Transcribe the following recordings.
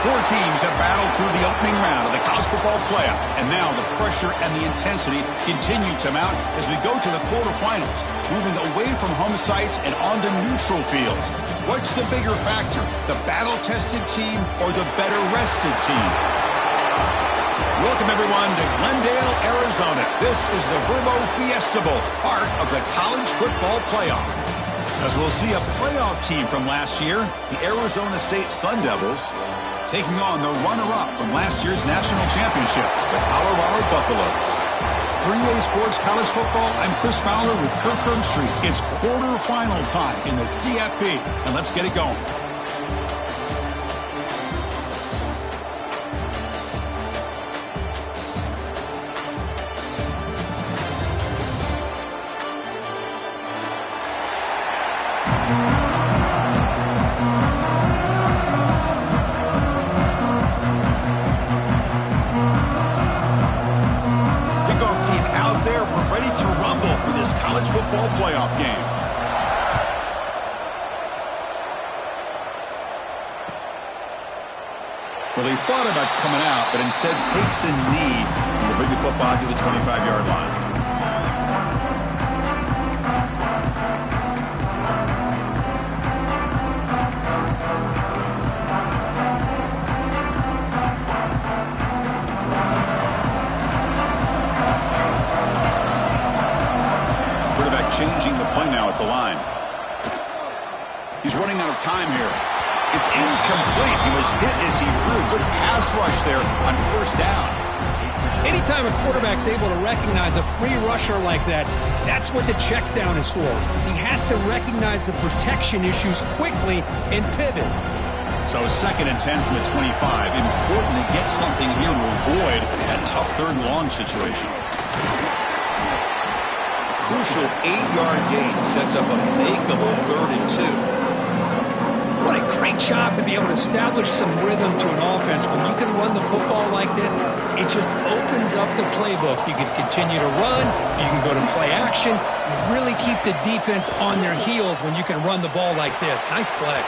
Four teams have battled through the opening round of the college football playoff, and now the pressure and the intensity continue to mount as we go to the quarterfinals, moving away from home sites and onto neutral fields. What's the bigger factor, the battle-tested team or the better-rested team? Welcome, everyone, to Glendale, Arizona. This is the Verbo Fiesta Bowl, part of the college football playoff. As we'll see a playoff team from last year, the Arizona State Sun Devils, taking on the runner-up from last year's national championship, the Colorado Buffaloes. 3A Sports College Football, I'm Chris Fowler with Kirk Herbstreit. It's quarterfinal time in the CFP, and let's get it going. Football playoff game. Well, he thought about coming out, but instead takes a knee and will bring the football to the 25-yard line. Changing the play now at the line. He's running out of time here. It's incomplete. He was hit as he threw. Good pass rush there on first down. Anytime a quarterback's able to recognize a free rusher like that, that's what the check down is for. He has to recognize the protection issues quickly and pivot. So 2nd and 10 from the 25. Important to get something here to avoid that tough third and long situation. Crucial 8-yard gain sets up a makeable 3rd and 2. What a great job to be able to establish some rhythm to an offense. When you can run the football like this, it just opens up the playbook. You can continue to run, you can go to play action, and really keep the defense on their heels when you can run the ball like this. Nice play.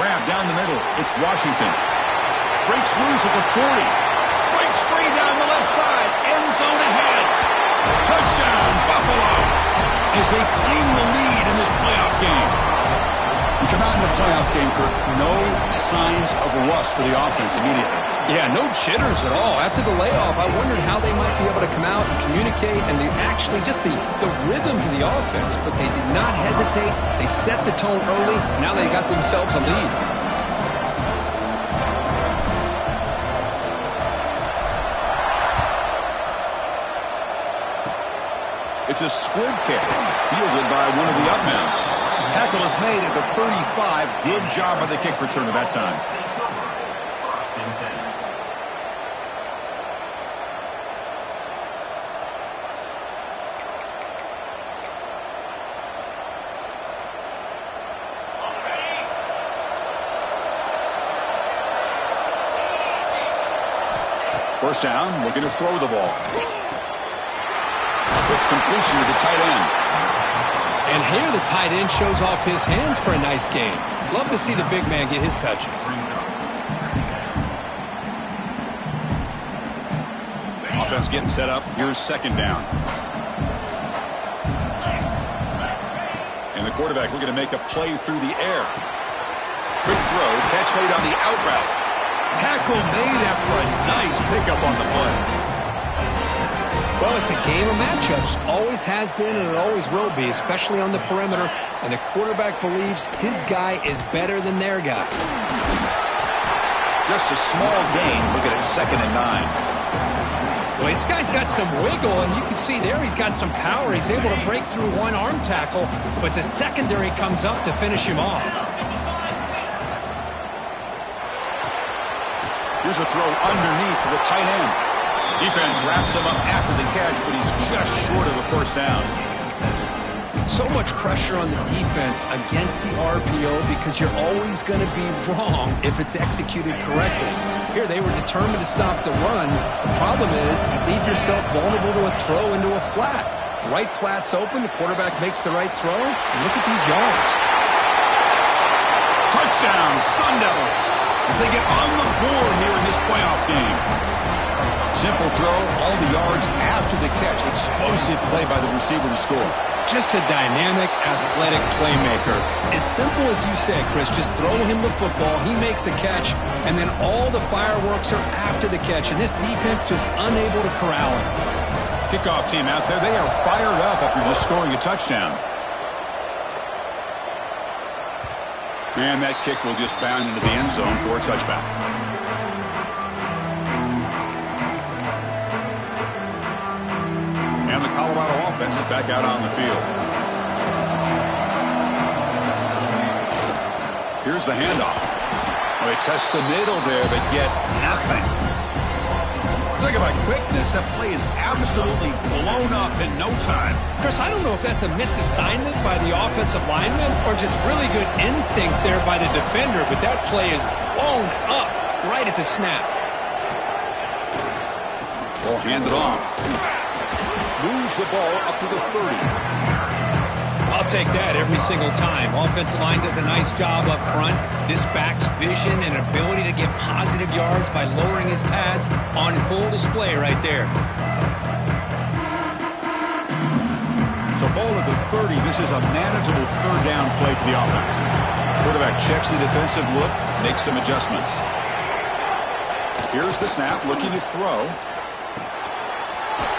Grab down the middle. It's Washington. Breaks loose at the 40. Breaks free down the left side. End zone ahead. Touchdown, Buffaloes, as they claim the lead in this playoff game. You come out in the playoff game, Kirk, no signs of rust for the offense immediately. Yeah, no jitters at all. After the layoff, I wondered how they might be able to come out and communicate and actually just the rhythm to the offense, but they did not hesitate. They set the tone early. Now they got themselves a lead. It's a squib kick, fielded by one of the up men. Tackle is made at the 35. Good job by the kick returner that time. First down, looking to throw the ball. Completion to the tight end. And here the tight end shows off his hands for a nice game. Love to see the big man get his touches. Offense getting set up. Here's 2nd down. And the quarterback looking to make a play through the air. Quick throw. Catch made on the out route. Tackle made after a nice pickup on the play. Well, it's a game of matchups. Always has been and it always will be, especially on the perimeter. And the quarterback believes his guy is better than their guy. Just a small gain. Look at it, 2nd and 9. Well, this guy's got some wiggle, and you can see there he's got some power. He's able to break through one arm tackle, but the secondary comes up to finish him off. Here's a throw underneath to the tight end. Defense wraps him up after the catch, but he's just short of the first down. So much pressure on the defense against the RPO because you're always going to be wrong if it's executed correctly. Here they were determined to stop the run. The problem is you leave yourself vulnerable to a throw into a flat. The right flat's open, the quarterback makes the right throw, and look at these yards. Touchdown, Sun Devils. as they get on the board here in this playoff game. Simple throw, all the yards after the catch. Explosive play by the receiver to score. Just a dynamic, athletic playmaker. As simple as you said, Chris, just throw him the football, he makes a catch, and then all the fireworks are after the catch, and this defense just unable to corral him. Kickoff team out there, they are fired up after just scoring a touchdown. And that kick will just bound into the end zone for a touchback. And the Colorado offense is back out on the field. Here's the handoff. Well, they test the middle there, but get nothing. Talk about quickness. That play is absolutely blown up in no time. Chris, I don't know if that's a misassignment by the offensive lineman or just really good instincts there by the defender, but that play is blown up right at the snap. Ball handed off. Moves the ball up to the 30. I'll take that every single time. Offensive line does a nice job up front. This back's vision and ability to get positive yards by lowering his pads on full display right there. So ball at the 30. This is a manageable third down play for the offense. Quarterback checks the defensive look, makes some adjustments. Here's the snap, looking to throw.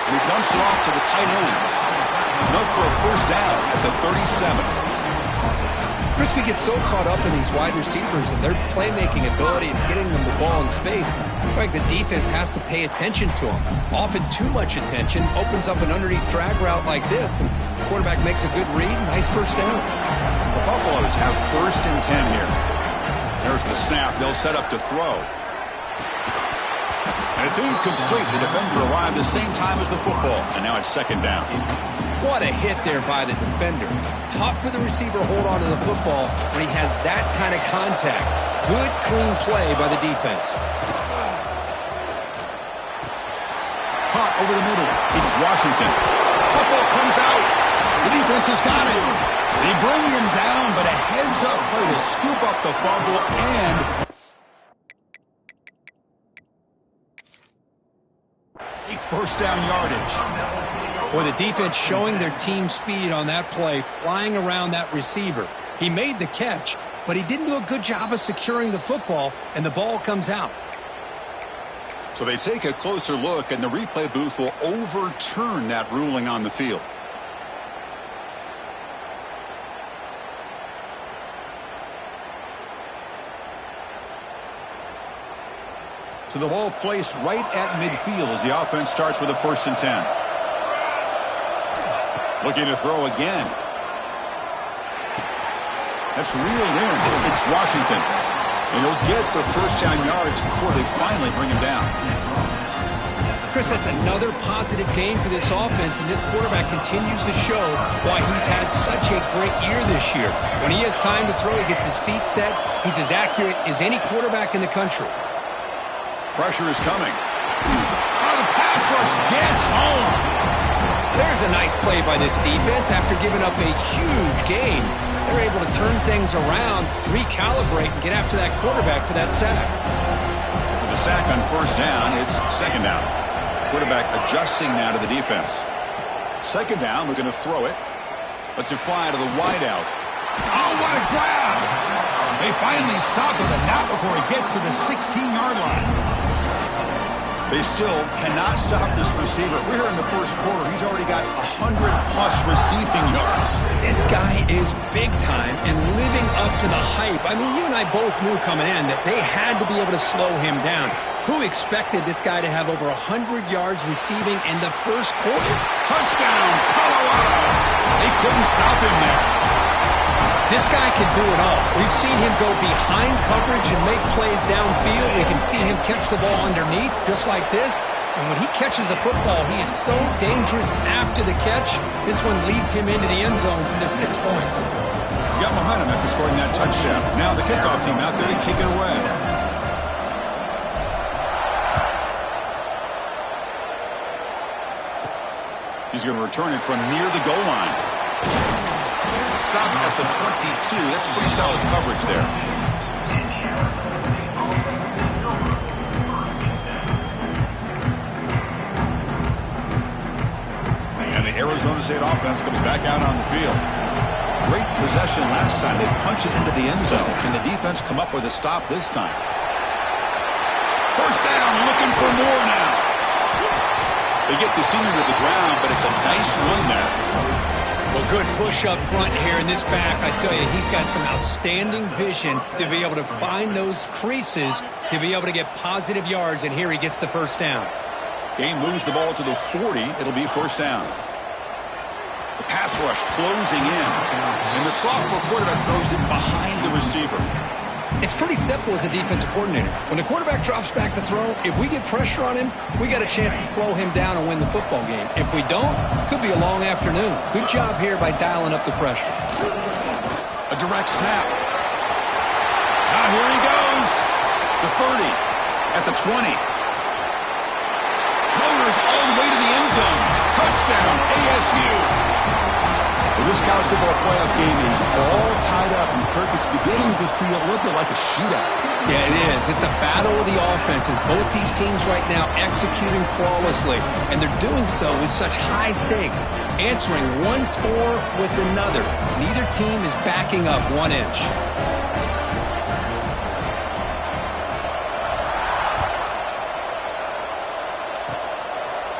And he dumps it off to the tight end. Enough for a first down at the 37. Chris, we get so caught up in these wide receivers and their playmaking ability and getting them the ball in space. Like the defense has to pay attention to them. Often too much attention opens up an underneath drag route like this, and the quarterback makes a good read. Nice first down. The Buffaloes have 1st and 10 here. There's the snap. They'll set up to throw. And it's incomplete. The defender arrived the same time as the football, and now it's 2nd down. What a hit there by the defender. Tough for the receiver to hold on to the football when he has that kind of contact. Good, clean play by the defense. Caught over the middle. It's Washington. Football comes out. The defense has got it. They bring him down, but a heads-up play to scoop up the fumble and... first down yardage. Boy, the defense showing their team speed on that play, flying around that receiver. He made the catch, but he didn't do a good job of securing the football, and the ball comes out. So they take a closer look, and the replay booth will overturn that ruling on the field. So the ball placed right at midfield as the offense starts with a 1st and 10. Looking to throw again. That's reeled in. It's Washington. And he'll get the first down yards before they finally bring him down. Chris, that's another positive game for this offense, and this quarterback continues to show why he's had such a great year this year. When he has time to throw, he gets his feet set. He's as accurate as any quarterback in the country. Pressure is coming. Oh, the pass rush gets home. There's a nice play by this defense. After giving up a huge gain, they're able to turn things around, recalibrate, and get after that quarterback for that sack. For the sack on 1st down, it's 2nd down. Quarterback adjusting now to the defense. 2nd down, looking to throw it. Lets it fly to the wideout. Oh, what a grab! They finally stop him, but not before he gets to the 16-yard line. They still cannot stop this receiver. We're here in the 1st quarter. He's already got 100-plus receiving yards. This guy is big time and living up to the hype. I mean, you and I both knew coming in that they had to be able to slow him down. Who expected this guy to have over 100 yards receiving in the 1st quarter? Touchdown, Colorado! They couldn't stop him there. This guy can do it all. We've seen him go behind coverage and make plays downfield. We can see him catch the ball underneath, just like this. And when he catches a football, he is so dangerous after the catch. This one leads him into the end zone for the 6 points. Got momentum after scoring that touchdown. Now the kickoff team out there to kick it away. He's going to return it from near the goal line. Stop at the 22. That's pretty solid coverage there. Arizona State offense comes back out on the field. Great possession last time. They punch it into the end zone. Can the defense come up with a stop this time? First down, looking for more now. They get the senior to the ground, but it's a nice run there. Well, good push up front here in this back. I tell you, he's got some outstanding vision to be able to find those creases, to be able to get positive yards, and here he gets the first down. Game moves the ball to the 40. It'll be first down. The pass rush closing in, and the sophomore quarterback throws it behind the receiver. It's pretty simple as a defensive coordinator. When the quarterback drops back to throw, if we get pressure on him, we got a chance to slow him down and win the football game. If we don't, could be a long afternoon. Good job here by dialing up the pressure. A direct snap. Now here he goes. The 30, at the 20. Motors all the way to the end zone. Touchdown, ASU. Well, this college football playoff game is all tied up, and Kirk, it's beginning to feel a little bit like a shootout. Yeah, it is. It's a battle of the offenses. Both these teams right now executing flawlessly, and they're doing so with such high stakes, answering one score with another. Neither team is backing up 1 inch.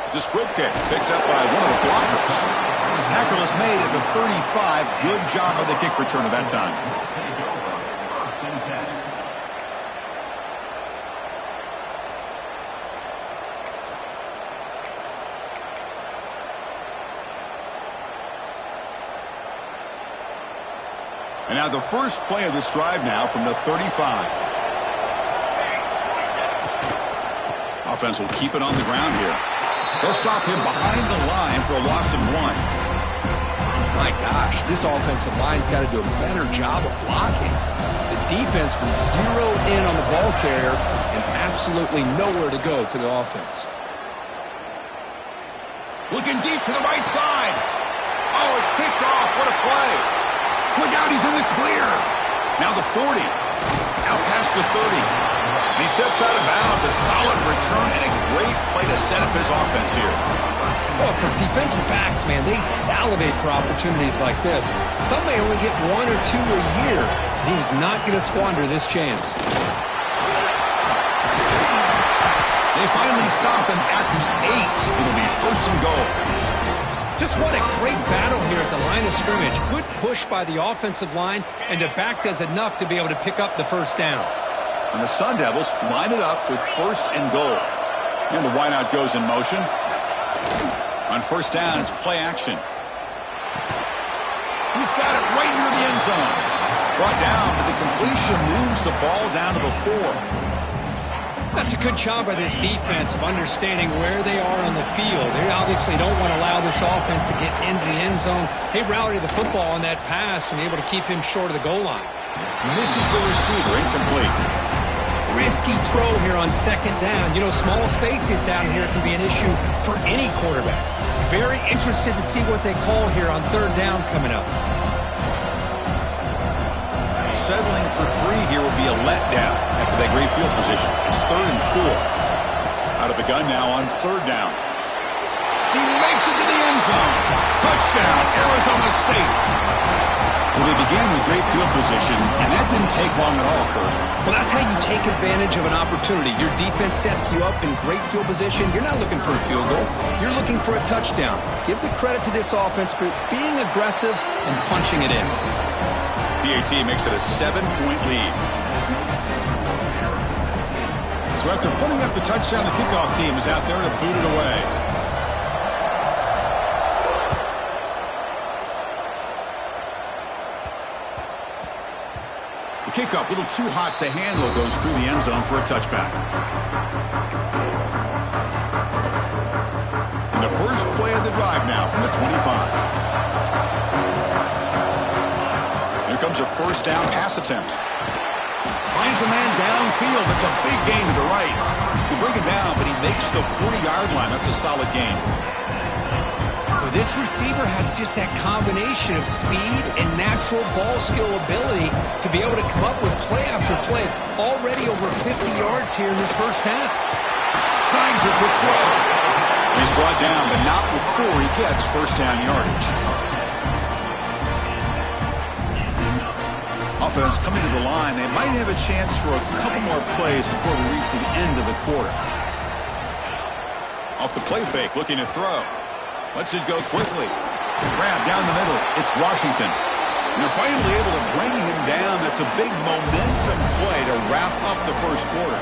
It's a squib kick picked up by one of the blockers. Tackle is made at the 35. Good job by the kick returner that time. And now the first play of this drive now from the 35. Offense will keep it on the ground here. They'll stop him behind the line for a loss of 1. My gosh, this offensive line's got to do a better job of blocking. The defense was zeroed in on the ball carrier and absolutely nowhere to go for the offense. Looking deep to the right side. Oh, it's picked off. What a play. Look out, he's in the clear. Now the 40. Out past the 30. And he steps out of bounds. A solid return and a great play to set up his offense here. Well, for defensive backs, man, they salivate for opportunities like this. Some may only get 1 or 2 a year. And he was not going to squander this chance. They finally stop him at the 8. It'll be first and goal. Just what a great battle here at the line of scrimmage. Good push by the offensive line, and the back does enough to be able to pick up the first down. And the Sun Devils line it up with first and goal. And the wideout goes in motion. On first down, it's play action. He's got it right near the end zone. Brought down, but the completion moves the ball down to the 4. That's a good job by this defense of understanding where they are on the field. They obviously don't want to allow this offense to get into the end zone. They rallied the football on that pass and able to keep him short of the goal line. Misses the receiver, incomplete. Risky throw here on second down. You know, small spaces down here can be an issue for any quarterback. Very interested to see what they call here on third down coming up. Settling for 3 here will be a letdown after that great field position. It's 3rd and 4. Out of the gun now on third down. He makes it to the end zone. Touchdown, Arizona State. Well, they began with great field position, and that didn't take long at all, Kurt. Well, that's how you take advantage of an opportunity. Your defense sets you up in great field position. You're not looking for a field goal. You're looking for a touchdown. Give the credit to this offense for being aggressive and punching it in. PAT makes it a 7-point lead. So after putting up the touchdown, the kickoff team is out there to boot it away. The kickoff, a little too hot to handle, goes through the end zone for a touchback. And the first play of the drive now from the 25. Here comes a first down pass attempt. Finds a man downfield. That's a big gain to the right. They bring him down, but he makes the 40-yard line. That's a solid gain. Well, this receiver has just that combination of speed and natural ball skill ability to be able to come up with play after play. Already over 50 yards here in this first half. Tries the quick throw. He's brought down, but not before he gets first down yardage. Offense coming to the line. They might have a chance for a couple more plays before we reach the end of the quarter. Off the play fake, looking to throw. Lets it go quickly. Grab down the middle. It's Washington. And they're finally able to bring him down. That's a big momentum play to wrap up the first quarter.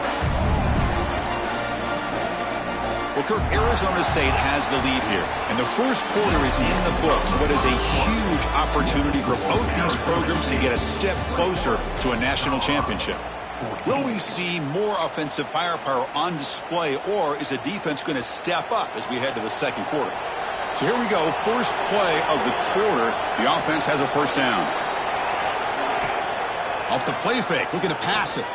Well, Kirk, Arizona State has the lead here. And the first quarter is in the books. What is a huge opportunity for both these programs to get a step closer to a national championship. Will we see more offensive firepower on display, or is the defense going to step up as we head to the second quarter? So here we go. First play of the quarter. The offense has a first down. Off the play fake, looking to pass it.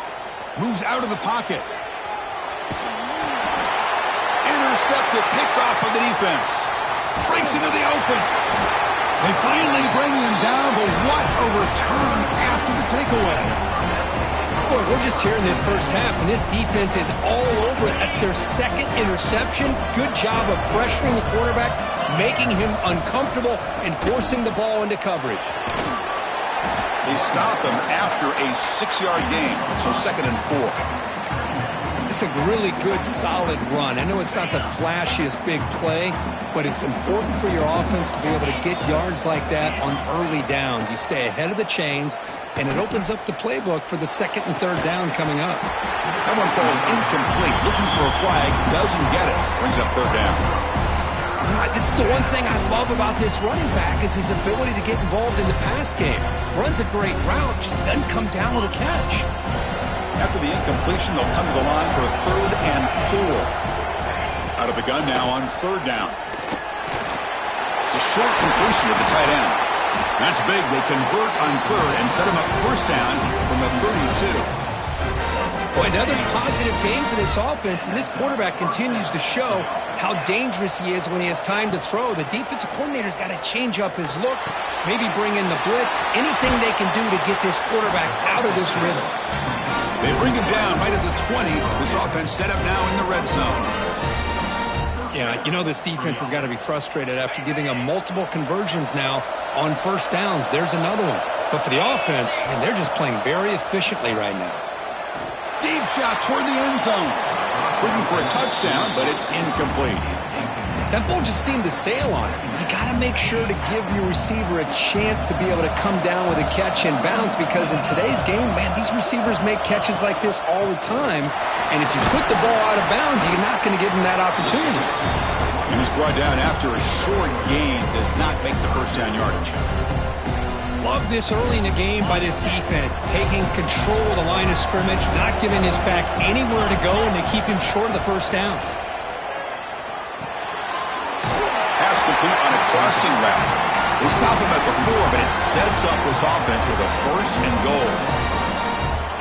Moves out of the pocket. Intercepted, picked off by the defense. Breaks into the open. They finally bring him down, but what a return after the takeaway. Boy, we're just here in this first half, and this defense is all over it. That's their second interception. Good job of pressuring the quarterback, making him uncomfortable, and forcing the ball into coverage. They stop him after a 6-yard gain, so 2nd and 4. It's a really good, solid run. I know it's not the flashiest big play, but it's important for your offense to be able to get yards like that on early downs. You stay ahead of the chains, and it opens up the playbook for the 2nd and 3rd down coming up. That one falls incomplete. Looking for a flag, doesn't get it. Brings up 3rd down. This is the one thing I love about this running back is his ability to get involved in the pass game. Runs a great route, just doesn't come down with a catch. After the incompletion, they'll come to the line for a 3rd and 4. Out of the gun now on 3rd down. The short completion of the tight end. That's big. They convert on 3rd and set him up first down from the 32. Boy, another positive game for this offense, and this quarterback continues to show how dangerous he is when he has time to throw. The defensive coordinator's got to change up his looks, maybe bring in the blitz, anything they can do to get this quarterback out of this rhythm. They bring him down right at the 20. This offense set up now in the red zone. Yeah, you know this defense has got to be frustrated after giving them multiple conversions now on first downs. There's another one. But for the offense, man, they're just playing very efficiently right now. Deep shot toward the end zone. Looking for a touchdown, but it's incomplete. That ball just seemed to sail on it. You got to make sure to give your receiver a chance to be able to come down with a catch and bounce, because in today's game, man, these receivers make catches like this all the time. And if you put the ball out of bounds, you're not going to give them that opportunity. And he's brought down after a short gain. Does not make the first down yardage. Love this early in the game by this defense, taking control of the line of scrimmage, not giving his back anywhere to go, and they keep him short of the first down. Pass complete on a crossing route. They stop him at the 4, but it sets up this offense with a 1st and goal.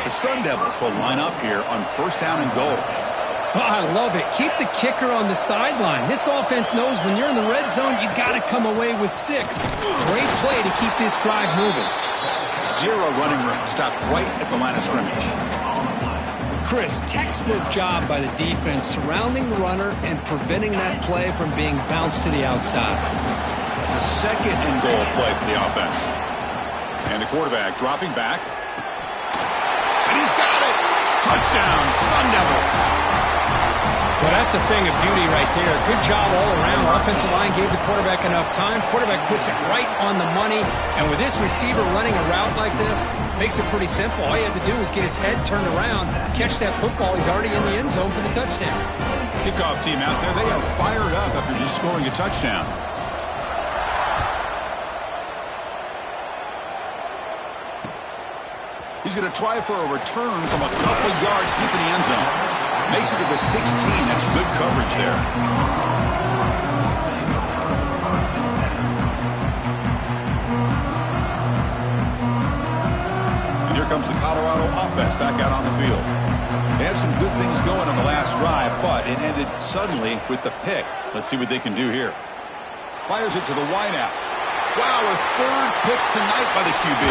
The Sun Devils will line up here on 1st down and goal. Oh, I love it. Keep the kicker on the sideline. This offense knows when you're in the red zone, you got to come away with 6. Great play to keep this drive moving. 0 running room. Stopped right at the line of scrimmage. Chris, textbook job by the defense surrounding the runner and preventing that play from being bounced to the outside. It's a 2nd and goal play for the offense. And the quarterback dropping back. And he's got it. Touchdown, Sun Devils. Well, that's a thing of beauty right there. Good job all around. Offensive line gave the quarterback enough time. Quarterback puts it right on the money. And with this receiver running a route like this, makes it pretty simple. All you have to do is get his head turned around, catch that football. He's already in the end zone for the touchdown. Kickoff team out there. They are fired up after just scoring a touchdown. He's going to try for a return from a couple yards deep in the end zone. Makes it to the 16. That's good coverage there. And here comes the Colorado offense back out on the field. They had some good things going on the last drive, but it ended suddenly with the pick. Let's see what they can do here. Fires it to the wideout. Wow, a 3rd pick tonight by the QB.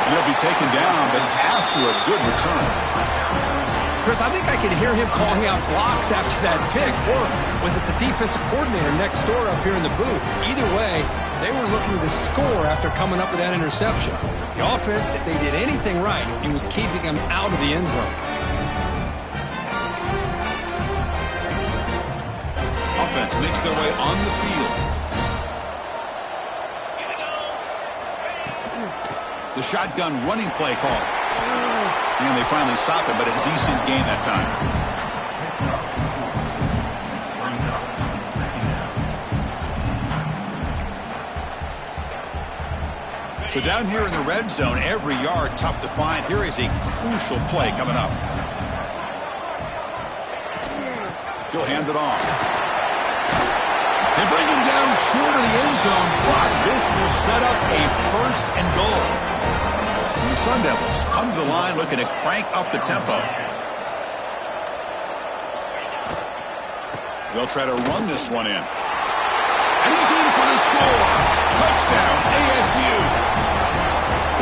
And he'll be taken down, but after a good return. Chris, I think I could hear him calling out blocks after that pick. Or was it the defensive coordinator next door up here in the booth? Either way, they were looking to score after coming up with that interception. The offense, if they did anything right, it was keeping them out of the end zone. Offense makes their way on the field. The shotgun running play call. And they finally stop it, but a decent gain that time. So down here in the red zone, every yard tough to find. Here is a crucial play coming up. He'll hand it off. And bring him down short of the end zone. But this will set up a 1st and goal. The Sun Devils come to the line looking to crank up the tempo. They'll try to run this one in. And he's in for the score. Touchdown, ASU.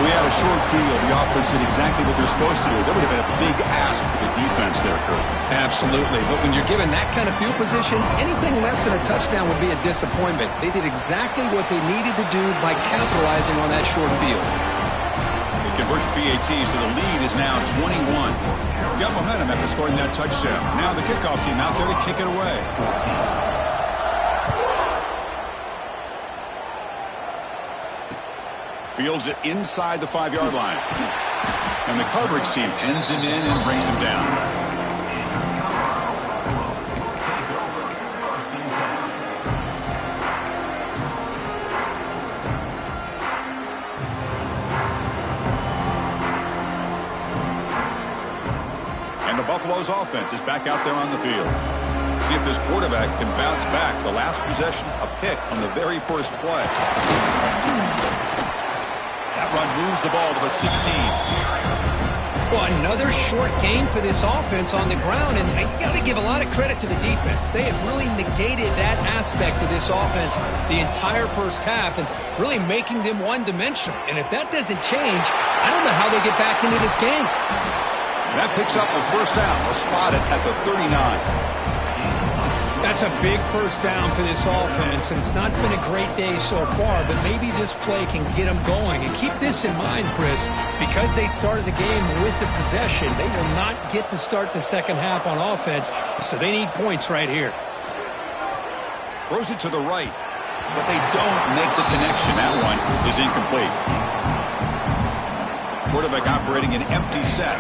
We had a short field. The offense did exactly what they're supposed to do. That would have been a big ask for the defense there, Kurt. Absolutely. But when you're given that kind of field position, anything less than a touchdown would be a disappointment. They did exactly what they needed to do by capitalizing on that short field. Convert to PAT, so the lead is now 21. Got momentum after scoring that touchdown. Now the kickoff team out there to kick it away. Fields it inside the 5-yard line. And the coverage team pins him in and brings him down. Buffalo's offense is back out there on the field. See if this quarterback can bounce back. The last possession, a pick on the very first play. That run moves the ball to the 16. Well, another short game for this offense on the ground, and you got to give a lot of credit to the defense. They have really negated that aspect of this offense the entire first half and really making them one-dimensional. And if that doesn't change, I don't know how they get back into this game. That picks up a first down. We'll spot it at the 39. That's a big first down for this offense, and it's not been a great day so far, but maybe this play can get them going. And keep this in mind, Chris, because they started the game with the possession, they will not get to start the second half on offense, so they need points right here. Throws it to the right, but they don't make the connection. That one is incomplete. Quarterback operating an empty set.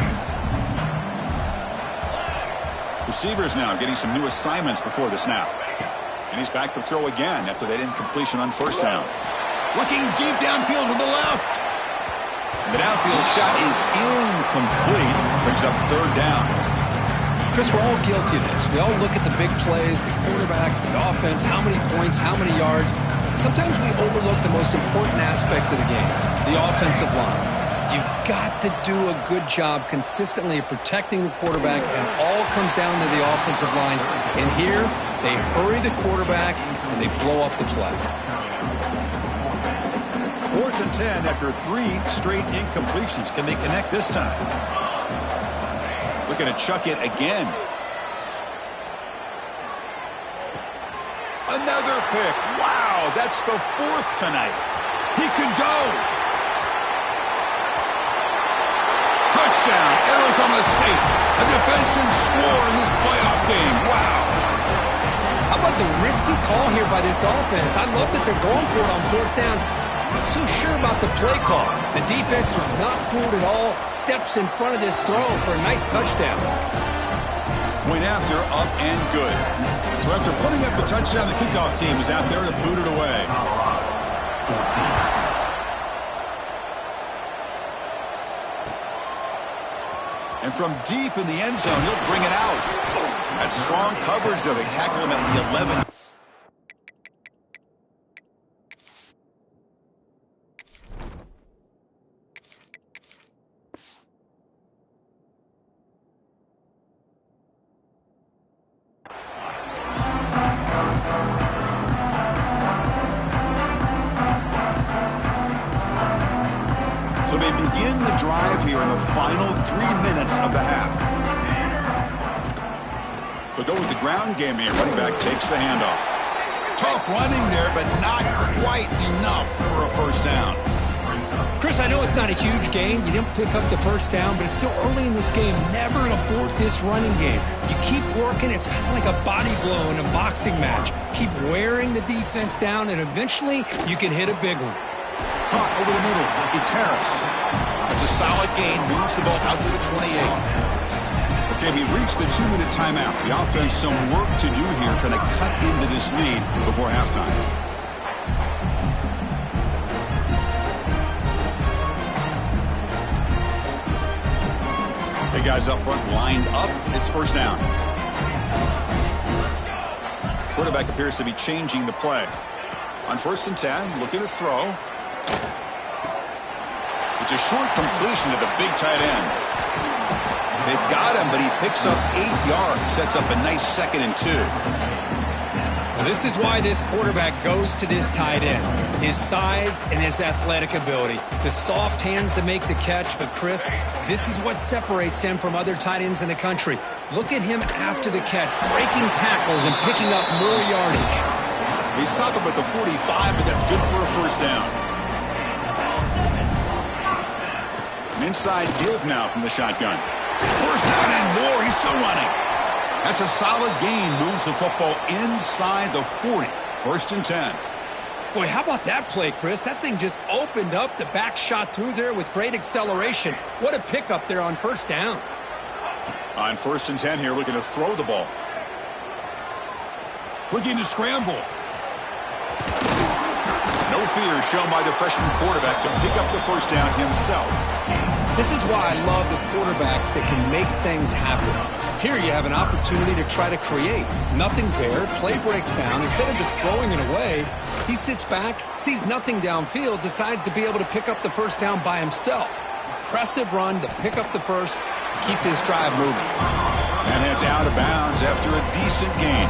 Receivers now getting some new assignments before the snap. And he's back to throw again after that incompletion on first down. Looking deep downfield with the left. And the downfield shot is incomplete. Brings up third down. Chris, we're all guilty of this. We all look at the big plays, the quarterbacks, the offense, how many points, how many yards. Sometimes we overlook the most important aspect of the game, the offensive line. You've got to do a good job consistently protecting the quarterback, and all comes down to the offensive line. And here, they hurry the quarterback, and they blow up the play. 4th and 10 after 3 straight incompletions. Can they connect this time? Looking to chuck it again. Another pick. Wow, that's the 4th tonight. He could go. Touchdown, Arizona State. A defensive score in this playoff game. Wow. How about the risky call here by this offense? I love that they're going for it on 4th down. I'm not so sure about the play call. The defense was not fooled at all. Steps in front of this throw for a nice touchdown. Point after, up and good. So after putting up the touchdown, the kickoff team is out there to boot it away. And from deep in the end zone, he'll bring it out. That's strong coverage, though. They tackle him at the 11. So they begin the drive here in the final 3 minutes of the half. They'll go with the ground game here. Running back takes the handoff. Tough running there, but not quite enough for a first down. Chris, I know it's not a huge gain. You didn't pick up the first down, but it's still early in this game. Never abort this running game. You keep working. It's kind of like a body blow in a boxing match. Keep wearing the defense down, and eventually you can hit a big one. Caught over the middle. It's Harris. It's a solid gain. Moves the ball out to the 28. Okay, we reached the 2-minute timeout. The offense some work to do here, trying to cut into this lead before halftime. Hey, guys up front lined up. It's first down. Quarterback appears to be changing the play. On 1st and 10, looking to throw. It's a short completion to the big tight end. They've got him, but he picks up 8 yards. Sets up a nice 2nd and 2. This is why this quarterback goes to this tight end. His size and his athletic ability. The soft hands to make the catch, but Chris, this is what separates him from other tight ends in the country. Look at him after the catch, breaking tackles and picking up more yardage. They stop him at the 45, but that's good for a first down. An inside give now from the shotgun. First down and more. He's still running. That's a solid gain. Moves the football inside the 40. 1st and 10. Boy, how about that play, Chris? That thing just opened up. The back shot through there with great acceleration. What a pickup there on first down. On 1st and 10 here, looking to throw the ball. Looking to scramble. No fear shown by the freshman quarterback to pick up the first down himself. This is why I love the quarterbacks that can make things happen. Here you have an opportunity to try to create. Nothing's there. Play breaks down. Instead of just throwing it away, he sits back, sees nothing downfield, decides to be able to pick up the first down by himself. Impressive run to pick up the first, keep his drive moving. And it's out of bounds after a decent gain.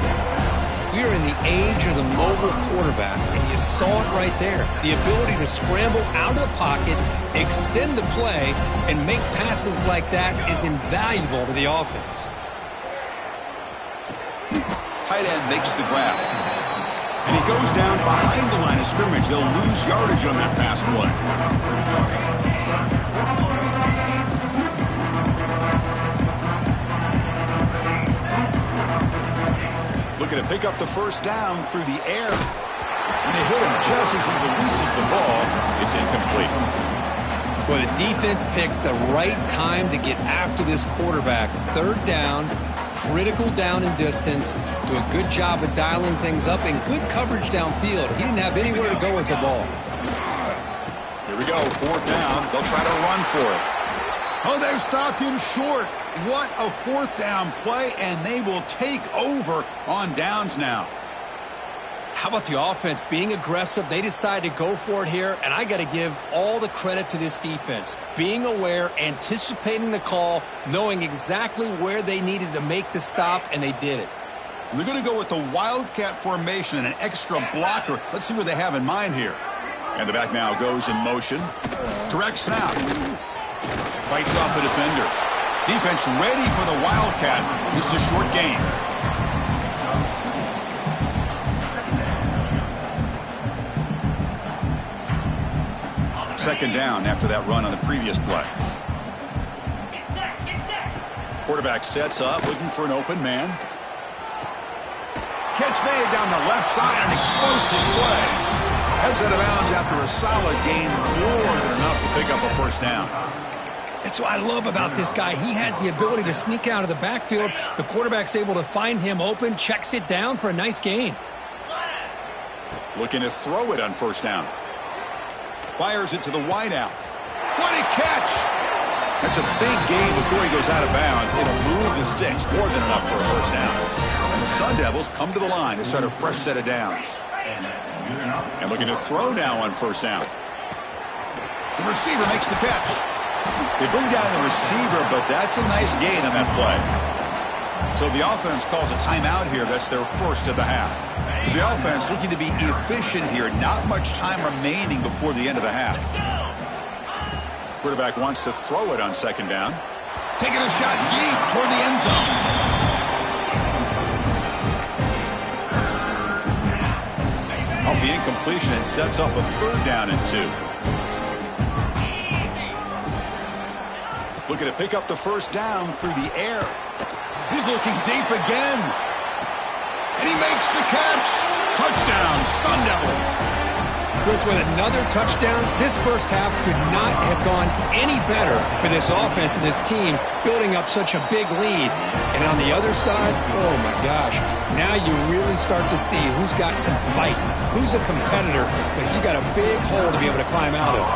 We are in the age of the mobile quarterback, and you saw it right there. The ability to scramble out of the pocket, extend the play, and make passes like that is invaluable to the offense. Tight end makes the grab. And he goes down behind the line of scrimmage. They'll lose yardage on that pass play. Looking to pick up the first down through the air. And they hit him just as he releases the ball. It's incomplete. Well, the defense picks the right time to get after this quarterback. 3rd down, critical down and distance. Do a good job of dialing things up and good coverage downfield. He didn't have anywhere to go with the ball. Here we go, 4th down. They'll try to run for it. Oh, they've stopped him short. What a 4th down play, and they will take over on downs now. How about the offense being aggressive? They decide to go for it here, and I got to give all the credit to this defense. Being aware, anticipating the call, knowing exactly where they needed to make the stop, and they did it. They're going to go with the Wildcat formation and an extra blocker. Let's see what they have in mind here. And the back now goes in motion. Direct snap. Fights off the defender. Defense ready for the Wildcat. Just a short gain. Second down after that run on the previous play. Quarterback sets up, looking for an open man. Catch made down the left side, an explosive play. Heads out of bounds after a solid gain, more than enough to pick up a first down. That's what I love about this guy. He has the ability to sneak out of the backfield. The quarterback's able to find him open, checks it down for a nice gain. Looking to throw it on first down. Fires it to the wideout. What a catch! That's a big gain before he goes out of bounds. It'll move the sticks, more than enough for a first down. And the Sun Devils come to the line to start a fresh set of downs. And looking to throw now on first down. The receiver makes the catch. They bring down the receiver, but that's a nice gain on that play. So the offense calls a timeout here. That's their first of the half. So the offense looking to be efficient here. Not much time remaining before the end of the half. Quarterback wants to throw it on second down. Taking a shot deep toward the end zone. the incompletion and sets up a 3rd down and 2. Looking to pick up the 1st down through the air. He's looking deep again. And he makes the catch. Touchdown, Sun Devils. Chris, with another touchdown, this first half could not have gone any better for this offense and this team, building up such a big lead. And on the other side, oh my gosh, now you really start to see who's got some fight, who's a competitor, because you got a big hole to be able to climb out of.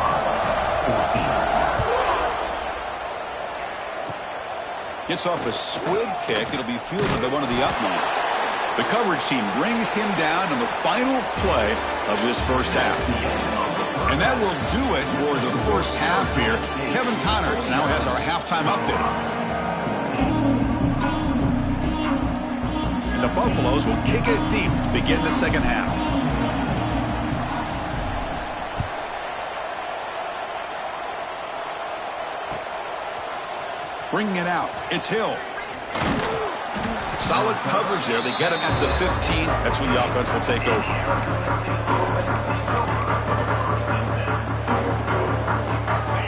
Gets off a squib kick. It'll be fielded by one of the up men. The coverage team brings him down on the final play of this first half. And that will do it for the first half here. Kevin Connors now has our halftime update. And the Buffaloes will kick it deep to begin the second half. Bringing it out, it's Hill. Solid coverage there. They get him at the 15. That's when the offense will take over.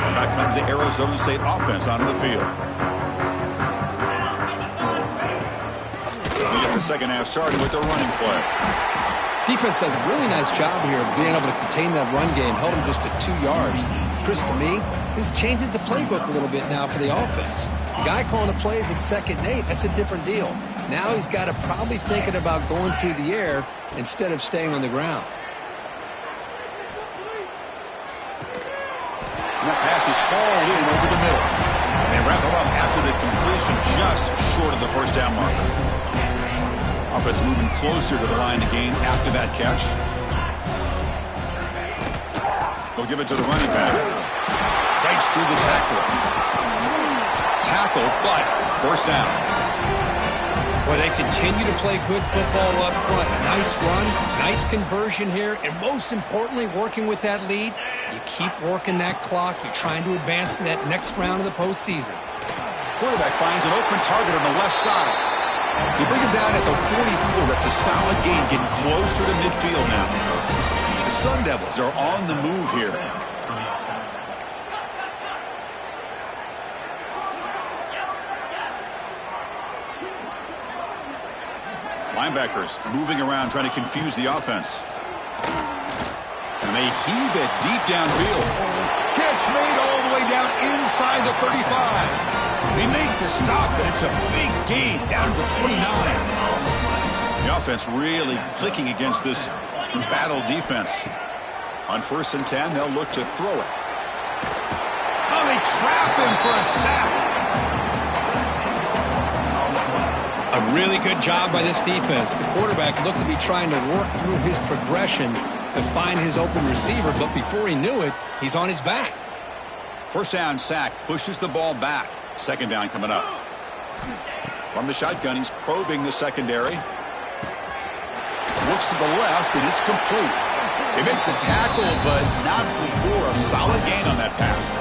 And back comes the Arizona State offense onto the field. We get the second half started with the running play. Defense does a really nice job here of being able to contain that run game. Held him just at 2 yards. Chris, to me, this changes the playbook a little bit now for the offense. The guy calling the plays at 2nd and 8, that's a different deal. Now he's got to probably thinking about going through the air instead of staying on the ground. And that pass is hauled in over the middle. And they wrap him up after the completion just short of the 1st down marker. Offense moving closer to the line to gain after that catch. They'll give it to the running back. Breaks through the tackle. Tackle, but 1st down. Well, they continue to play good football up front. A nice run, nice conversion here, and most importantly, working with that lead, you keep working that clock. You're trying to advance to that next round of the postseason. Quarterback finds an open target on the left side. They bring him down at the 44. That's a solid gain, getting closer to midfield now. The Sun Devils are on the move here. Linebackers moving around, trying to confuse the offense. And they heave it deep downfield. Catch made all the way down inside the 35. They make the stop, but it's a big gain down to the 29. The offense really clicking against this embattled defense. On 1st and 10, they'll look to throw it. Oh, they trap him for a sack. A really good job by this defense. The quarterback looked to be trying to work through his progressions to find his open receiver, but before he knew it, he's on his back. 1st down sack, pushes the ball back. 2nd down coming up. From the shotgun, he's probing the secondary. Looks to the left, and it's complete. They make the tackle, but not before a solid gain on that pass.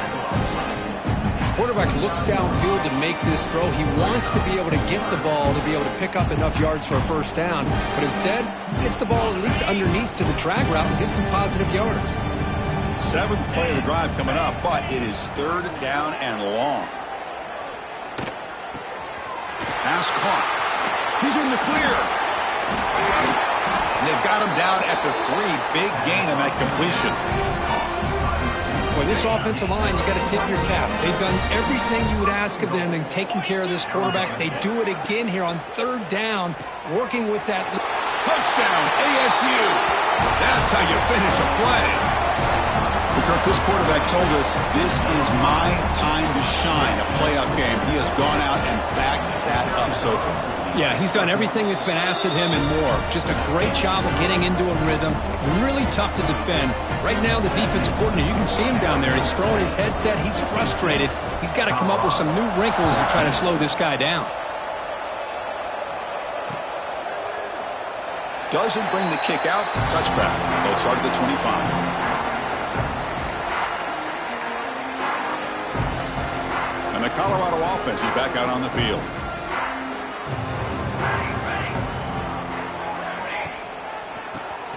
Quarterback looks downfield to make this throw. He wants to be able to get the ball to be able to pick up enough yards for a 1st down, but instead gets the ball at least underneath to the drag route and gets some positive yards. 7th play of the drive coming up, but it is 3rd down and long. Pass caught. He's in the clear. And they've got him down at the 3. Big gain on that completion. Boy, this offensive line, you got to tip your cap. They've done everything you would ask of them in taking care of this quarterback. They do it again here on 3rd down, working with that. Touchdown, ASU. That's how you finish a play. Kirk, this quarterback told us this is my time to shine, a playoff game. He has gone out and backed that up so far. Yeah, he's done everything that's been asked of him and more. Just a great job of getting into a rhythm. Really tough to defend. Right now, the defensive coordinator, you can see him down there. He's throwing his headset. He's frustrated. He's got to come up with some new wrinkles to try to slow this guy down. Doesn't bring the kick out. Touchback. They'll start at the 25. And the Colorado offense is back out on the field.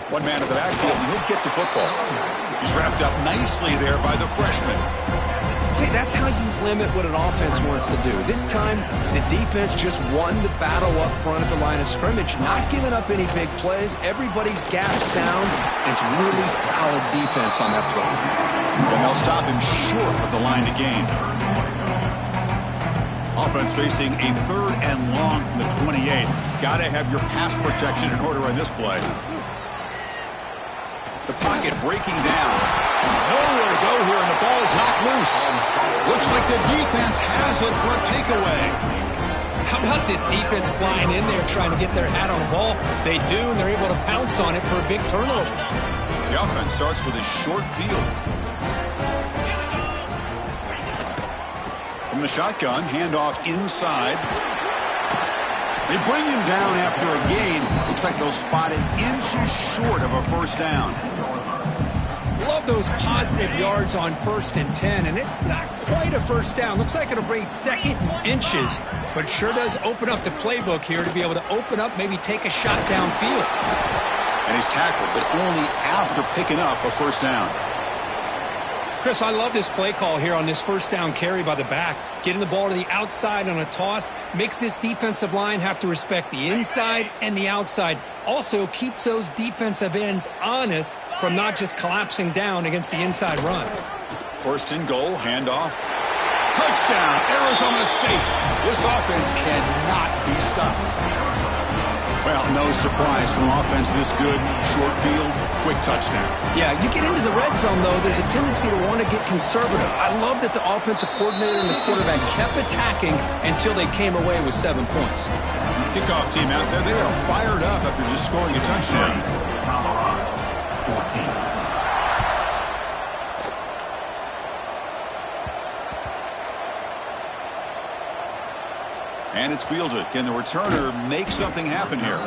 One man in the backfield, and he'll get the football. He's wrapped up nicely there by the freshman. See, that's how you limit what an offense wants to do. This time, the defense just won the battle up front at the line of scrimmage, not giving up any big plays. Everybody's gap sound. It's really solid defense on that play. And they'll stop him short of the line to gain. Offense facing a 3rd and long from the 28. Got to have your pass protection in order on this play. The pocket breaking down. Nowhere to go here, and the ball is knocked loose. Looks like the defense has it for a takeaway. How about this defense flying in there trying to get their hat on the ball? They do, and they're able to pounce on it for a big turnover. The offense starts with a short field. From the shotgun, handoff inside. They bring him down after a gain. Looks like they'll spot it inches short of a first down. Love those positive yards on 1st and 10, and it's not quite a first down. Looks like it'll bring 2nd and inches, but sure does open up the playbook here to be able to open up, maybe take a shot downfield. And he's tackled, but only after picking up a first down. Chris, I love this play call here on this first down carry by the back. Getting the ball to the outside on a toss makes this defensive line have to respect the inside and the outside. Also keeps those defensive ends honest from not just collapsing down against the inside run. 1st and goal, handoff. Touchdown, Arizona State. This offense cannot be stopped. Well, no surprise from offense this good. Short field, quick touchdown. Yeah, you get into the red zone, though, there's a tendency to want to get conservative. I love that the offensive coordinator and the quarterback kept attacking until they came away with 7 points. Kickoff team out there, they are fired up after just scoring a touchdown. And it's fielded. Can the returner make something happen here?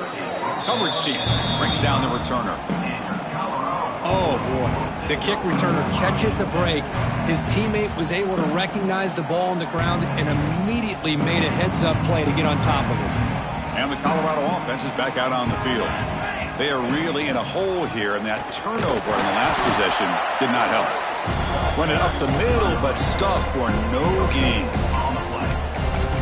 Coverage team brings down the returner. Oh, boy. The kick returner catches a break. His teammate was able to recognize the ball on the ground and immediately made a heads-up play to get on top of it. And the Colorado offense is back out on the field. They are really in a hole here, and that turnover in the last possession did not help. Running up the middle, but stuff for no gain.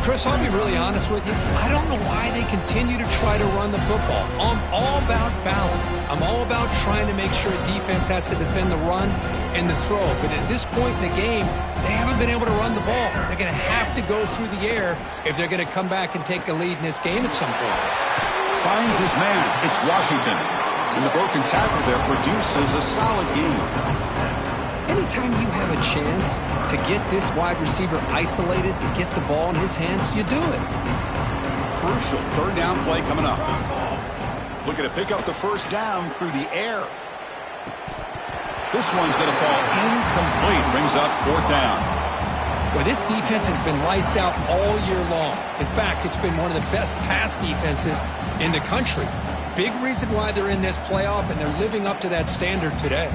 Chris, I'll be really honest with you. I don't know why they continue to try to run the football. I'm all about balance. I'm all about trying to make sure defense has to defend the run and the throw. But at this point in the game, they haven't been able to run the ball. They're going to have to go through the air if they're going to come back and take the lead in this game at some point. Finds his man. It's Washington. And the broken tackle there produces a solid game. Anytime you have a chance to get this wide receiver isolated, to get the ball in his hands, you do it. Crucial 3rd down play coming up. Looking to pick up the first down through the air. This one's going to fall incomplete. Brings up 4th down. Well, this defense has been lights out all year long. In fact, it's been one of the best pass defenses in the country. Big reason why they're in this playoff, and they're living up to that standard today.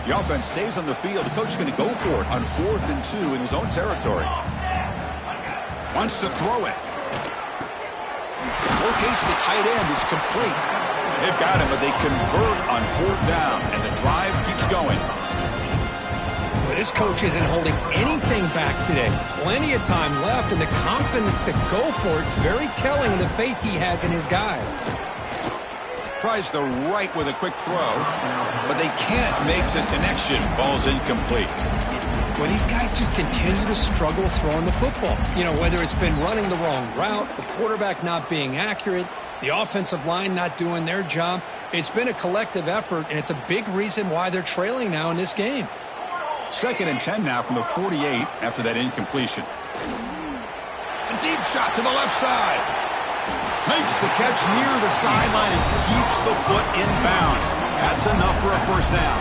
The offense stays on the field. The coach is going to go for it on 4th and 2 in his own territory. Wants to throw it. Locates the tight end. It's complete. They've got him, but they convert on 4th down, and the drive keeps going. Well, this coach isn't holding anything back today. Plenty of time left, and the confidence to go for it is very telling of the faith he has in his guys. Tries the right with a quick throw, but they can't make the connection. Ball's incomplete. Well, these guys just continue to struggle throwing the football. You know, whether it's been running the wrong route, the quarterback not being accurate, the offensive line not doing their job. It's been a collective effort, and it's a big reason why they're trailing now in this game. 2nd and 10 now from the 48 after that incompletion. A deep shot to the left side. Makes the catch near the sideline and keeps the foot in bounds. That's enough for a first down.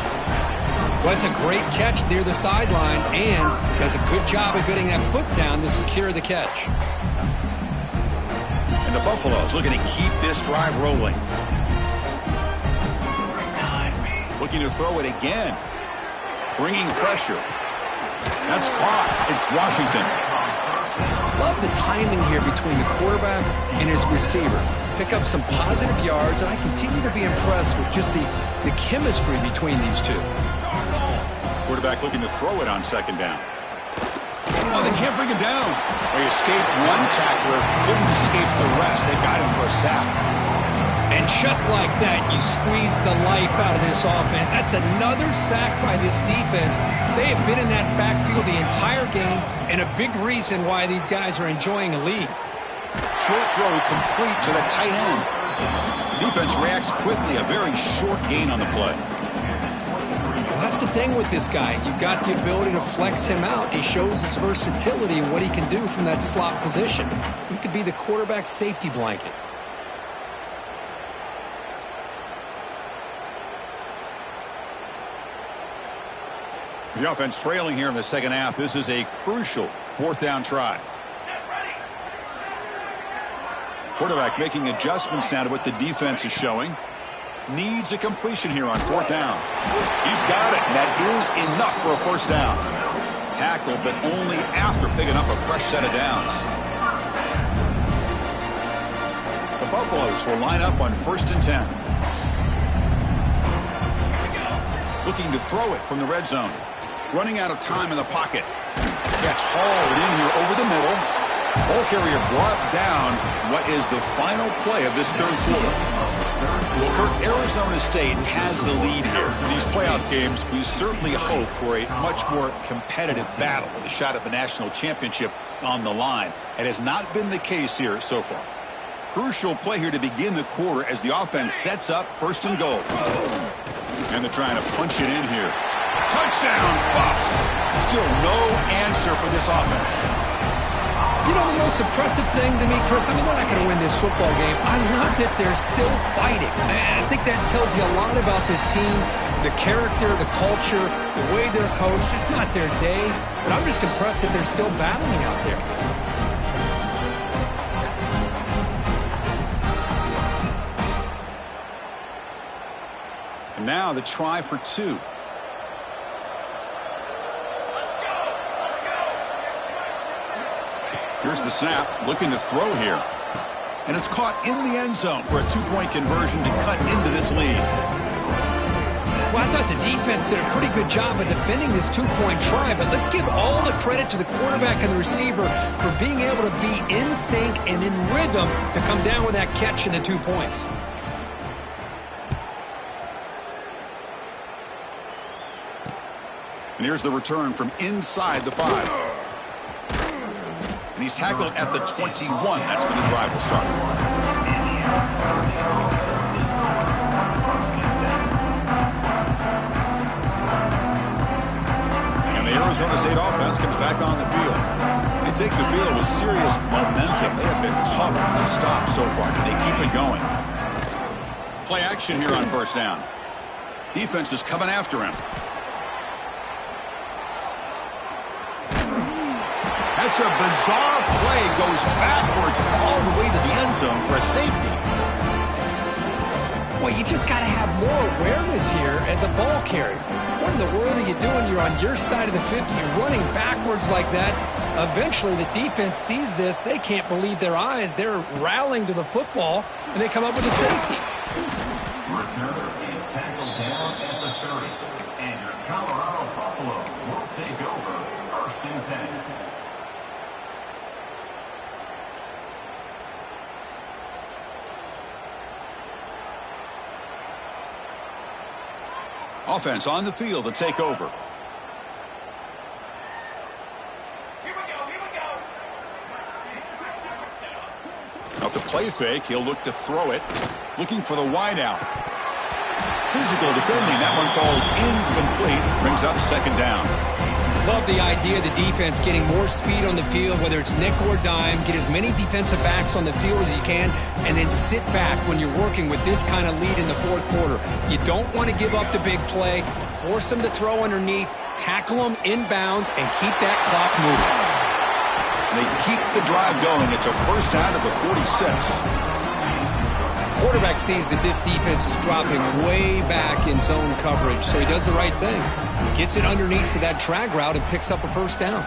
Well, it's a great catch near the sideline and does a good job of getting that foot down to secure the catch. And the Buffaloes looking to keep this drive rolling. Looking to throw it again. Bringing pressure. That's caught. It's Washington. Love the timing here between the quarterback and his receiver. Pick up some positive yards, and I continue to be impressed with just the chemistry between these two. Quarterback looking to throw it on second down. Oh, they can't bring him down. They escaped one tackler, couldn't escape the rest. They got him for a sack. And just like that, you squeeze the life out of this offense. That's another sack by this defense. They have been in that backfield the entire game, and a big reason why these guys are enjoying a lead. Short throw complete to the tight end. The defense reacts quickly. A very short gain on the play. Well, that's the thing with this guy. You've got the ability to flex him out. He shows his versatility and what he can do from that slot position. He could be the quarterback safety blanket. The offense trailing here in the second half. This is a crucial fourth down try. Quarterback making adjustments now to what the defense is showing. Needs a completion here on fourth down. He's got it, and that is enough for a first down. Tackle, but only after picking up a fresh set of downs. The Buffaloes will line up on 1st and 10. Looking to throw it from the red zone. Running out of time in the pocket. Gets hauled in here over the middle. Ball carrier brought down. What is the final play of this third quarter? Well, Kurt, Arizona State has the lead here. In these playoff games, we certainly hope for a much more competitive battle with a shot at the national championship on the line. It has not been the case here so far. Crucial play here to begin the quarter as the offense sets up 1st and goal. And they're trying to punch it in here. Touchdown, Buffs. Still no answer for this offense. You know, the most impressive thing to me, Chris, I mean, they're not going to win this football game. I love that they're still fighting. I think that tells you a lot about this team, the character, the culture, the way they're coached. It's not their day, but I'm just impressed that they're still battling out there. And now the try for 2. Here's the snap, looking to throw here. And it's caught in the end zone for a 2-point conversion to cut into this lead. Well, I thought the defense did a pretty good job of defending this 2-point try, but let's give all the credit to the quarterback and the receiver for being able to be in sync and in rhythm to come down with that catch and the 2 points. And here's the return from inside the 5. And he's tackled at the 21. That's when the drive will start. And the Arizona State offense comes back on the field. They take the field with serious momentum. They have been tough to stop so far. Can they keep it going? Play action here on 1st down. Defense is coming after him. That's a bizarre play. Goes backwards all the way to the end zone for a safety. Well, you just got to have more awareness here as a ball carrier. What in the world are you doing? You're on your side of the 50. You're running backwards like that. Eventually, the defense sees this. They can't believe their eyes. They're rallying to the football, and they come up with a safety. Returner is tackled down at the 30. And your Colorado Buffaloes will take over 1st and 10. Offense on the field to take over. Here we go. Off the play fake, he'll look to throw it. Looking for the wideout. Physical defending. That one falls incomplete. Brings up 2nd down. Love the idea of the defense getting more speed on the field, whether it's nickel or dime. Get as many defensive backs on the field as you can, and then sit back when you're working with this kind of lead in the 4th quarter. You don't want to give up the big play. Force them to throw underneath, tackle them inbounds, and keep that clock moving. They keep the drive going. It's a first down at the 46. Quarterback sees that this defense is dropping way back in zone coverage, so he does the right thing. Gets it underneath to that drag route and picks up a first down.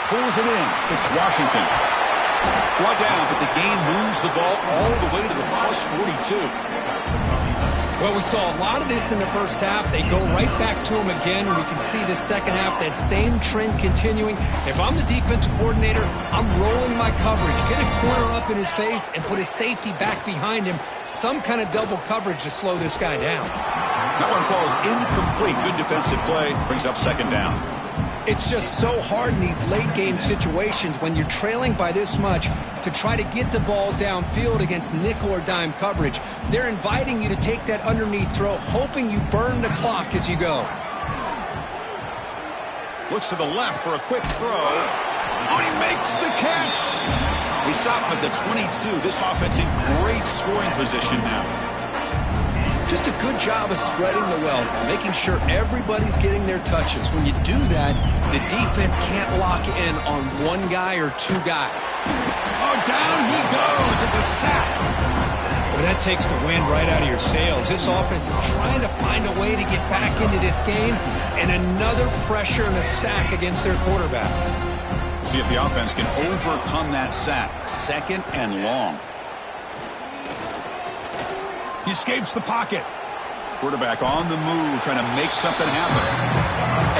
Pulls it in. It's Washington. Brought down, but the gain moves the ball all the way to the plus 42. Well, we saw a lot of this in the first half. They go right back to him again. We can see the second half, that same trend continuing. If I'm the defensive coordinator, I'm rolling my coverage. Get a corner up in his face and put his safety back behind him. Some kind of double coverage to slow this guy down. That one falls incomplete. Good defensive play. Brings up second down. It's just so hard in these late-game situations when you're trailing by this much to try to get the ball downfield against nickel or dime coverage. They're inviting you to take that underneath throw, hoping you burn the clock as you go. Looks to the left for a quick throw. Oh, he makes the catch. He stopped at the 22. This offense in great scoring position now. Just a good job of spreading the wealth, making sure everybody's getting their touches. When you do that, the defense can't lock in on one guy or two guys. Oh, down he goes. It's a sack. Well, that takes the wind right out of your sails. This offense is trying to find a way to get back into this game, and another pressure and a sack against their quarterback. See if the offense can overcome that sack. Second and long. He escapes the pocket. Quarterback on the move, trying to make something happen.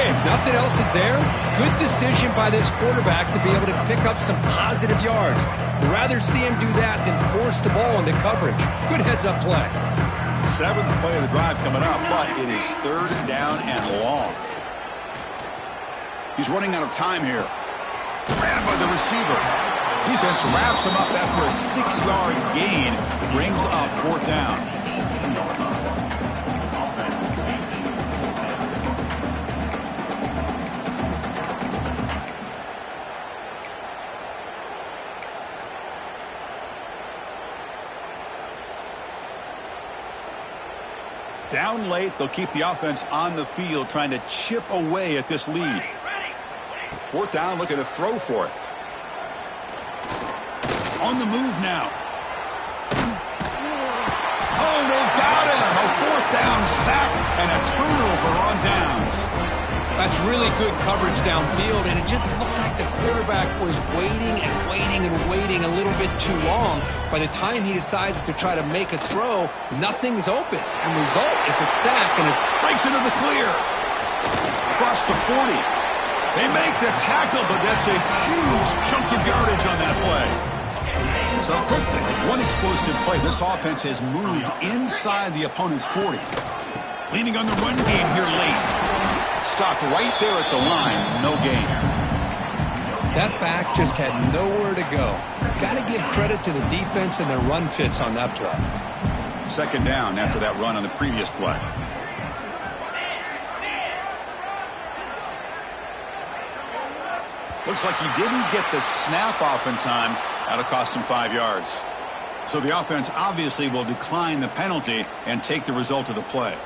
Hey, if nothing else is there, good decision by this quarterback to be able to pick up some positive yards. I'd rather see him do that than force the ball into coverage. Good heads-up play. Seventh play of the drive coming up, but it is third down and long. He's running out of time here. Ran by the receiver. Defense wraps him up after a 6-yard gain. Brings up fourth down. Down late, they'll keep the offense on the field, trying to chip away at this lead. Fourth down, looking to throw for it. On the move now. Oh, they've got him. A fourth down sack and a turnover on downs. That's really good coverage downfield, and it just looked like the quarterback was waiting and waiting and waiting a little bit too long. By the time he decides to try to make a throw, nothing's open. And the result is a sack, and it breaks into the clear. Across the 40. They make the tackle, but that's a huge chunk of yardage on that play. So quickly, one explosive play. This offense has moved inside the opponent's 40. Leaning on the run game here late. Stopped right there at the line. No gain. That back just had nowhere to go. Got to give credit to the defense and their run fits on that play. Second down after that run on the previous play. Looks like he didn't get the snap off in time. That'll cost him 5 yards. So the offense obviously will decline the penalty and take the result of the play.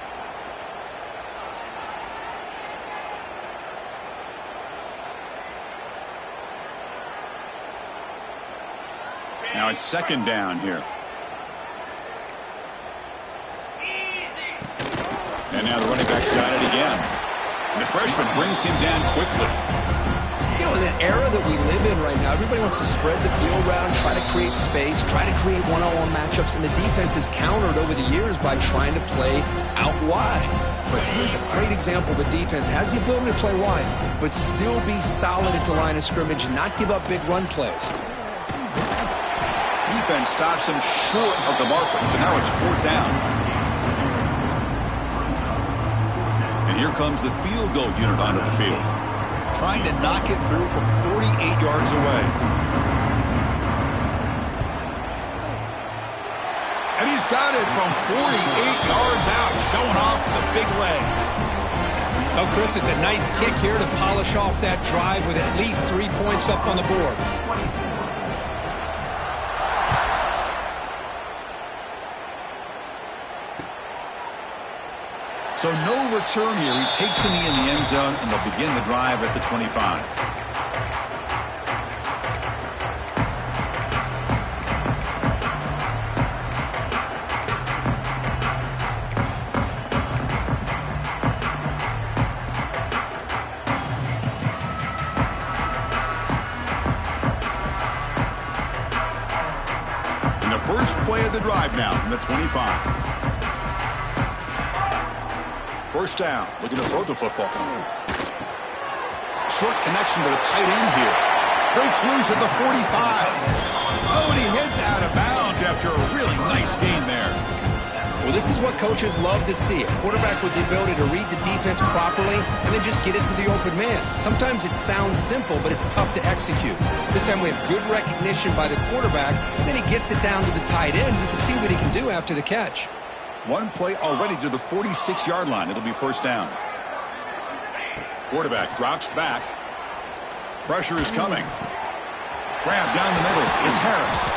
Now it's second down here. And now the running back's got it again. And the freshman brings him down quickly. You know, in an era that we live in right now, everybody wants to spread the field around, try to create space, try to create one-on-one matchups, and the defense is countered over the years by trying to play out wide. But here's a great example. The defense has the ability to play wide, but still be solid at the line of scrimmage and not give up big run plays. Defense stops him short of the marker, so now it's fourth down. And here comes the field goal unit onto the field, trying to knock it through from 48 yards away. And he's got it from 48 yards out, showing off the big leg. Oh, Chris, it's a nice kick here to polish off that drive with at least 3 points up on the board. So no return here. He takes a knee in the end zone, and they'll begin the drive at the 25. first play of the drive now from the 25. First down, looking to throw the football. Short connection to the tight end here. Breaks loose at the 45. Oh, and he heads out of bounds after a really nice gain there. Well, this is what coaches love to see. A quarterback with the ability to read the defense properly and then just get it to the open man. Sometimes it sounds simple, but it's tough to execute. This time we have good recognition by the quarterback, and then he gets it down to the tight end. You can see what he can do after the catch. One play already to the 46-yard line. It'll be first down. Quarterback drops back. Pressure is coming. Grab down the middle. It's Harris.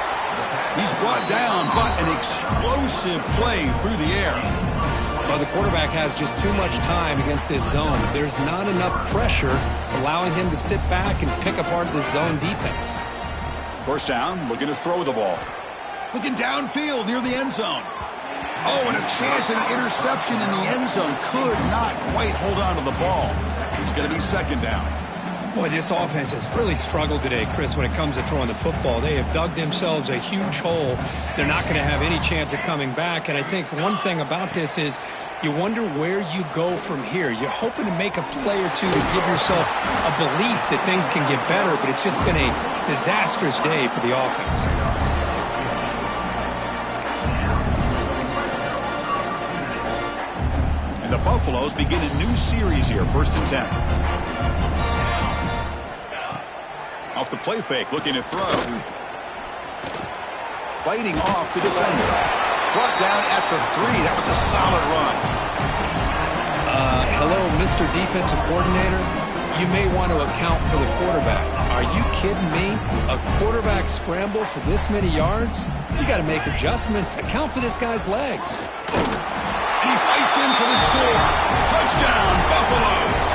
He's brought down, but an explosive play through the air. Well, the quarterback has just too much time against this zone. There's not enough pressure. It's allowing him to sit back and pick apart the zone defense. First down, looking to throw the ball. Looking downfield near the end zone. Oh, and a chance at an interception in the end zone. Could not quite hold on to the ball. It's going to be second down. Boy, this offense has really struggled today, Chris, when it comes to throwing the football. They have dug themselves a huge hole. They're not going to have any chance of coming back. And I think one thing about this is you wonder where you go from here. You're hoping to make a play or two to give yourself a belief that things can get better, but it's just been a disastrous day for the offense. And the Buffaloes begin a new series here, 1st and 10. Off the play fake, looking to throw. Fighting off the defender. Brought down at the 3. That was a solid run. Hello, Mr. Defensive Coordinator. You may want to account for the quarterback. Are you kidding me? A quarterback scramble for this many yards? You got to make adjustments. Account for this guy's legs. And he fights in for the score. Touchdown, Buffaloes.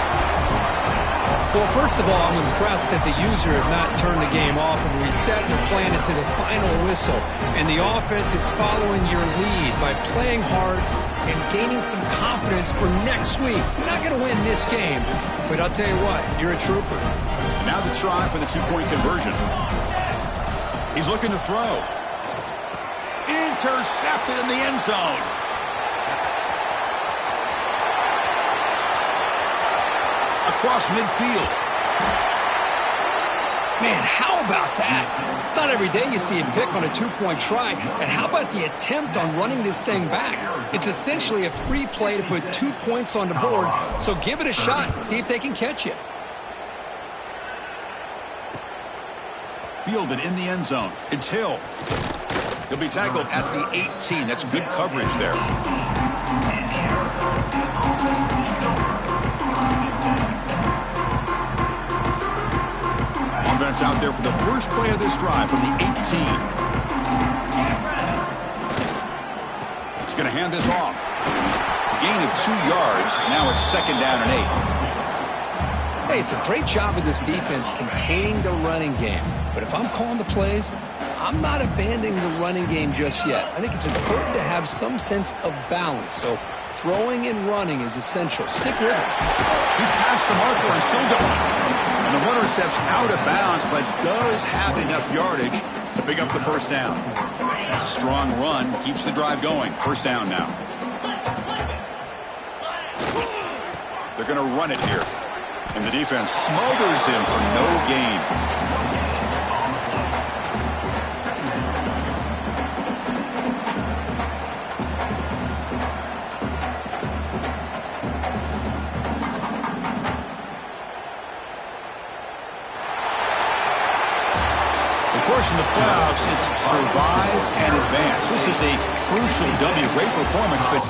Well, first of all, I'm impressed that the user has not turned the game off and reset. We're playing it to the final whistle. And the offense is following your lead by playing hard and gaining some confidence for next week. You're not going to win this game, but I'll tell you what, you're a trooper. Now the try for the 2-point conversion. He's looking to throw. Intercepted in the end zone. Across midfield. Man, how about that? It's not every day you see a pick on a 2-point try. And how about the attempt on running this thing back? It's essentially a free play to put 2 points on the board. So give it a shot and see if they can catch you. Fielded in the end zone. It's Hill. He'll be tackled at the 18. That's good coverage there. Offense out there for the first play of this drive from the 18. He's going to hand this off. Gain of 2 yards. Now it's second down and 8. Hey, it's a great job of this defense containing the running game. But if I'm calling the plays, I'm not abandoning the running game just yet. I think it's important to have some sense of balance. So throwing and running is essential. Stick with it. He's past the marker and still going. And the runner steps out of bounds, but does have enough yardage to pick up the first down. It's a strong run, keeps the drive going. First down now. They're going to run it here. And the defense smothers him for no gain. In the playoffs, it's survive and advance. This is a crucial W. Great performance, but